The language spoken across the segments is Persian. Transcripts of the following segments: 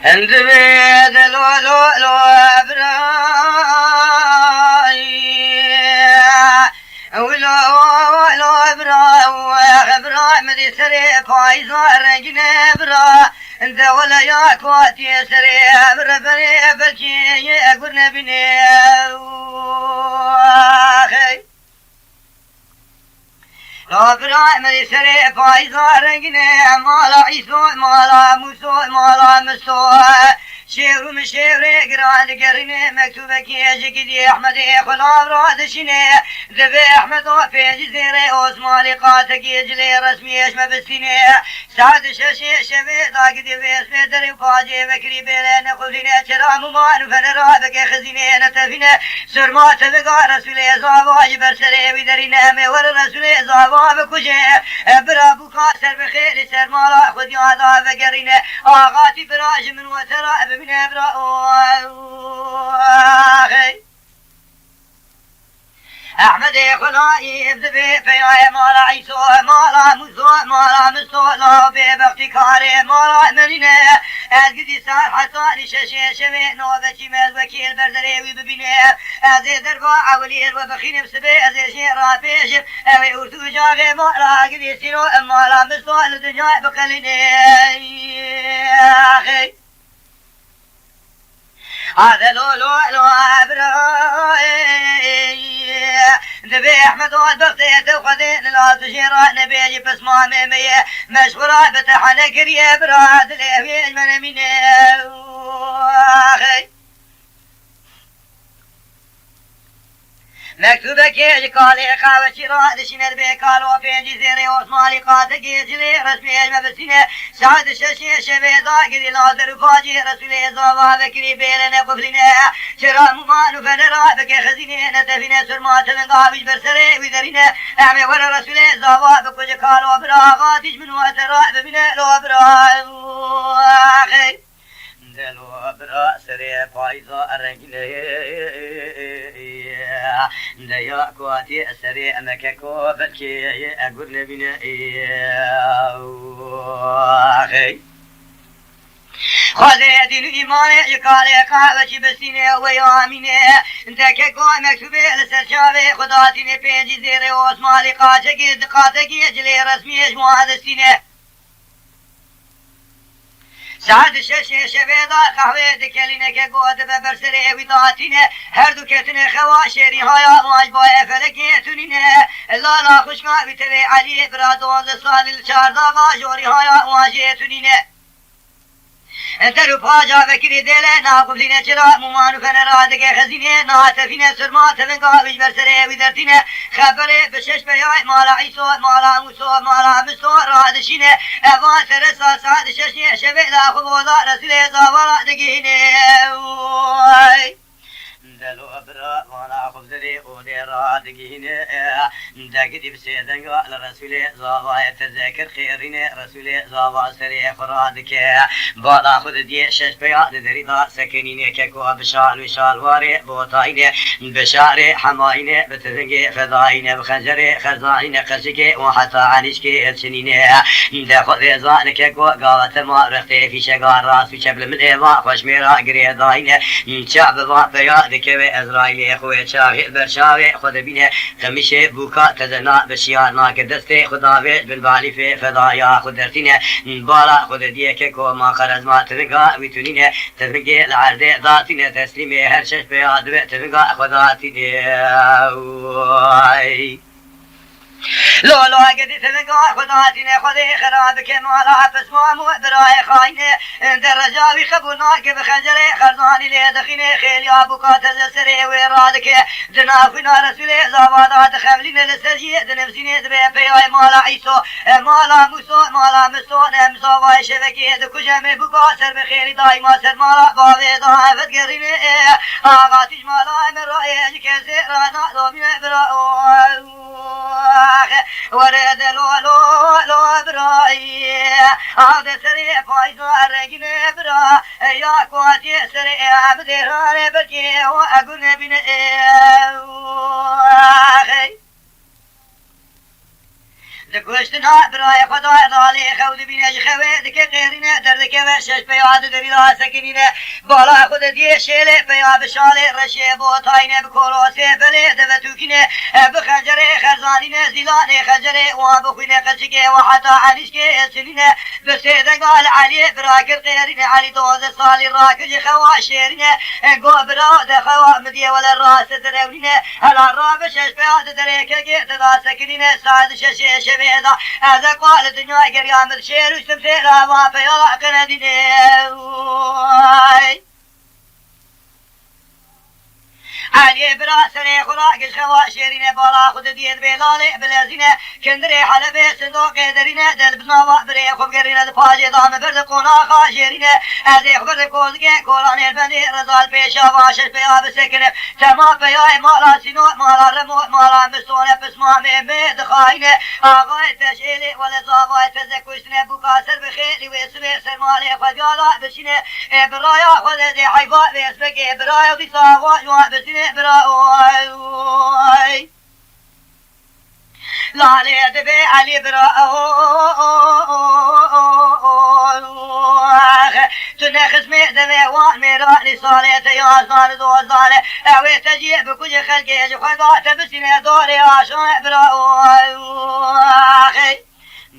هند بيد لو لو لو براي ولو برا مدي سري فايزة رجنا برا انت ولا يا كواتي سري برا بري بلكي يقرن بني لا برا مدي سري فايزة رجنا مالا عيسو مالا موسو مالا مسو شيرو مشيري قراد قرني مكتوبك يجي احمد خلاب رادشني ذبي احمد في جزيري اوسمالي قاتك يجلي رسمي اشمى بالسني سعد ششي شبي ضاقدي في اسمي دري فاجي بكري بيلين قلنا كرام مان فنرا بك خزيني نتفينا سرما تبقى رسولي زابا برسري بدرينا امي ور رسولي زابا بكجي برابو قاسر بخير سرمالا خذ يادا بقرينا آغاتي براج من وترى من أبراء أحمد خلاي ذبي في مالا عيسو مالا مسو مالا مسو لا بابتكاري مالا منينة أزقدي صار حساني ششي شمي نوبتي مال وكيل بردري وببيني أزي دربا عولير وبخين بسبي أزي شي رافيش أوي أرتو جاغي مالا قدي سيرو مالا مسو لدنيا بقليني أخي هذا لو أبراي ذبي أحمد والبغتيت وخذين لا تشير نبي بس ما مية مشغولة بتحنا كريه براد ليه من مين أخي مكتوبك يجي قالي خاوتي رادشين البيكالو في جزيري وصمالي قاتك يجري رسمي المبسينة سعد الشاشي شبيضا قدي لازر فاجي رسولي زابا بكري بيلنا قفلنا شرام مانو فنرا بك خزيني نتفينا سرمات من قابج برسري وذرينا اعمي ور رسولي زابا بكوج قالو برا غاتج من واترا بمنا لو برا اخي دلو برا سري فايزا رجلي ديا كواتي سري مككو بلكي اقول نبينا اخي خذ دين إيماني يقالي قاوتي بسيني وياميني انتككو مكتوبي لسرشابي خداتيني بينجي زيري واسمالي قاتكي دقاتكي جلي رسمي اجموع دستيني سعد الشاشي شبيضا قهوة دكالينا كقود ببرسري وداتينا هر دوكتنا خوا شيري هايا واجبايا فلكي تنينا لا خوشما بتبي علي برادون صال الشارداغا جوري هايا واجي تنينا درو پاجا بکری دل ناقبلینه چرا ممانو فنرا دگه خزینه ناتفینه سرما تفنگا بیش برسره ویدرتینه خبره بشش بیای مالا عیسو مالا موسو مالا مسو رادشینه اوان سرسا سعد ششی شبه دا خبوضا رسول زاورا دگینه دلو برا وانا خبزري ودي رادقين داكدي بسيدنقا لرسول زاوا تذكر خيرين رسول زاوا سري فرادك بالا خذ دي شش بيا دريدا سكنين ككو بشال وشال واري بوطاين بشاري حماين بتذنق فضاين بخنجر خزاين قشك وحتى عنيشك السنين داخذ زانك ككو قالت ما رختي في شقار راس في شبل من ايما خشميرا قريداين شعب ضاء بيا كوي إسرائيل أخوي شاهي برشاوي خذ بينه خميشة بوكا تزنا بشيار ناك دستي خداوي بالبالي في فضايا خدرتينه بالا خذ ديك كو ما خرج ما تفقا ويتونينه تفقي العرض ذاتينه تسليمي هر شش بياد تفقا خداتينه لو قد تفقا خداتنا خذي خرابك مالا بس ما مو براي خاينه درجاوي خبوناك بخنجري خرزاني لي دخينه خيل يا بوكا تزسري ويرادك دنافنا رسولي زابادات خملين لسجي دنفسيني دبي بياي مالا عيسو مالا موسو مالا مسو نمسو واي شبكي دكجم بوكا سر بخيري دايما سر مالا بابي ضعفت قرينه آغاتيش مالا امرأي كسي رانا دومي براي ورد لو براي هذا سريع فايزو الرجل برا يا كواتي سريع عبدي هاني بكي واقول نبينا دكوشتنا براي خدا ضالي خود بينج خوي دك غيرنا دردك وشش بياد دري لا سكنينه بالا خود دي شيله بيا بشاله رشه بوتاينه بكولوسه بله دبتوكينه بخنجره خزانينه زيلانه خنجره وابخينه قشكه وحتى عريشكه سنينه بسيده قال علي براكر غيرنا علي دوز صالي راكج خوا شيرنا قبرا دخوا مدي ولا راس درونينه هلا رابش بياد دريك قيت سكنينه سعد ششه شبيدا هذا قال الدنيا قريام الشير وستمثيرها ما في الله قندينه علي براسني خراق خوا شيرين بالا خد ديد بلالي بلازينه كندري حلبي صندوق درينه دل بنوا بري خب قرينه الفاجي ضام برد قونا خاشيرينه هذه خبر كوزقه كولان البندي رزال بيشا واشش بيا بسكنه تما بيا مالا سينو مالا رمو مالا مستونه بسما ميمد خاينه آغاي تشيلي ولا زاواي تزكوشنه بكاسر بخيري ويسوي سرمالي خديالا بشينه برايا خد دي حيفا بيسبقه برايا دي ساوا بسينه براي لا لي دبي علي تنخس ميدمي واميراني صالة يا صالة دوزالة اوي تجي بكل خلقي جخوة تبسيني دوري عشان براي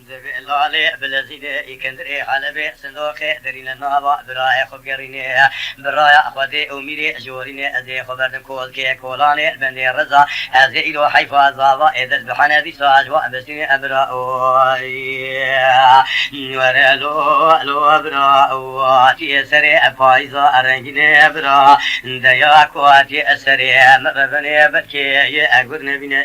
دبي لالي بلزيدة يكندري حلبي صندوقي درين النابا براي خب قريني براي أخوتي أميري جوريني أزي خبرتن كولكي كولاني البندي رزا أزي إلو حيفا زابا إذا بحنا دي ساج وأبسيني أبراوي ورلو لو أبراواتي أسري فايزا أرنجيني أبرا ديا كواتي أسري مببني بكي أقول نبينا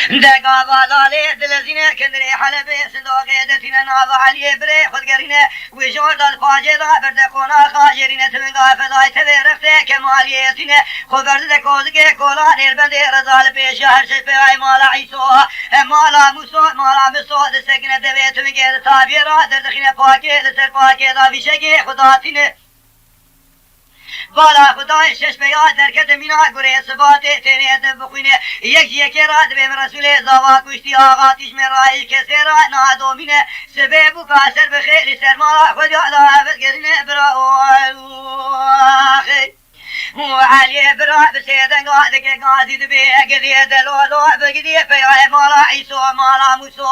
دقا بالالي دلزينه كندري حلبي صندوقي دتينا نابا علي بري خد قرينه وجود الفاجي ذا بردقونا خاجرينه تمنقا فضاي تبيرخته كماليتينه خبر دكوزكي كولان البندي رزال بيشا هرشي في اي مالا عيسو مالا موسو مالا مسو دسكنه دبي تمنقا تابيرا دردخينه باكي لسر باكي ذا بيشكي خداتينه بالا خدای شش بیاد درکت مینا گره سباته تیره بخوینه یکی راد بیم رسول زوا کشتی آقا تیش مرایی کسی را نادومینه سبه بو کاسر بخیر سرمالا خود یاد آفت گرینه برا آخی وعلي برا بسيدن قادك قادي دبي قدي دلولو بقدي في مالا عيسو مالا موسو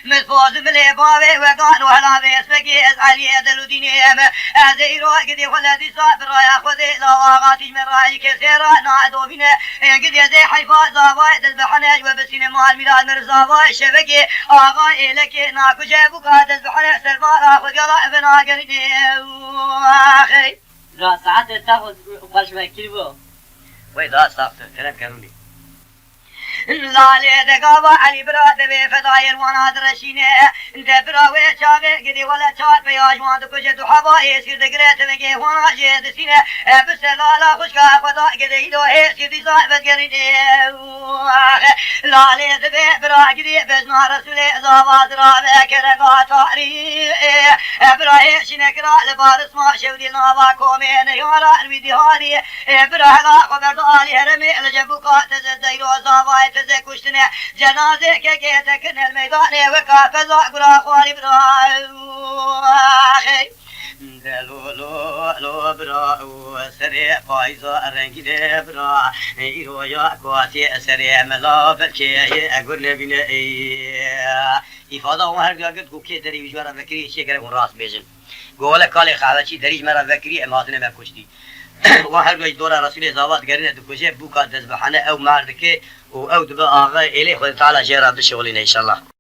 مفوز ملي بابي وقانو هلا بيس بقيز علي دلو دينيم ازيرو قدي ولدي صابر يا خذي لا واغاتي من راي كثيرا نادو بينا قدي زي حيفا زاواي دزبحنا وبسين مال ميلاد مرزاواي شبكي اغا الك ناكو جابو قاد دزبحنا سلمى اخذ يلا ابن قريني اخي را ساعت تاخذ باش بكير بو وإذا صافت كلام كانوني لا لي دقابة علي برا دبي فضايل وانا درشينه دبرا ويشاغي قدي ولا شار بياج وان دكوجة حبا يسير دقريت مجي وانا جيد سينه بس لا لا خشكا فضا قدي دو هيسير دي صاحبت قريني لا لي دبي برا قدي بزنا رسولي زواز رابع كرقا تاري برا هيشي كرا لبارس ما شودي نابا كومين يورا الويدي هاري برا لا خبر دالي هرمي لجبوكا تزديرو زواي تزكوشتنا جنازة كيتكن الميدان وكافز قرا خواري براخي لو برا سريع فايزة رنجي برا يرو يا كواتي سريع ملا بلكي أقول نبينا إفادة وهر جاكت كوكي دري وجوارا فكري شيء كره راس بيجن قوله كالي خالتي دريج مرا فكري اماتنا ما كشتي وهر جاي دورا رسول زوات قرينا دكوجه بوكا دزبحنا او ماردكي او دبا آغا إليه خد تعالى جيرا بشغلنا إن شاء الله.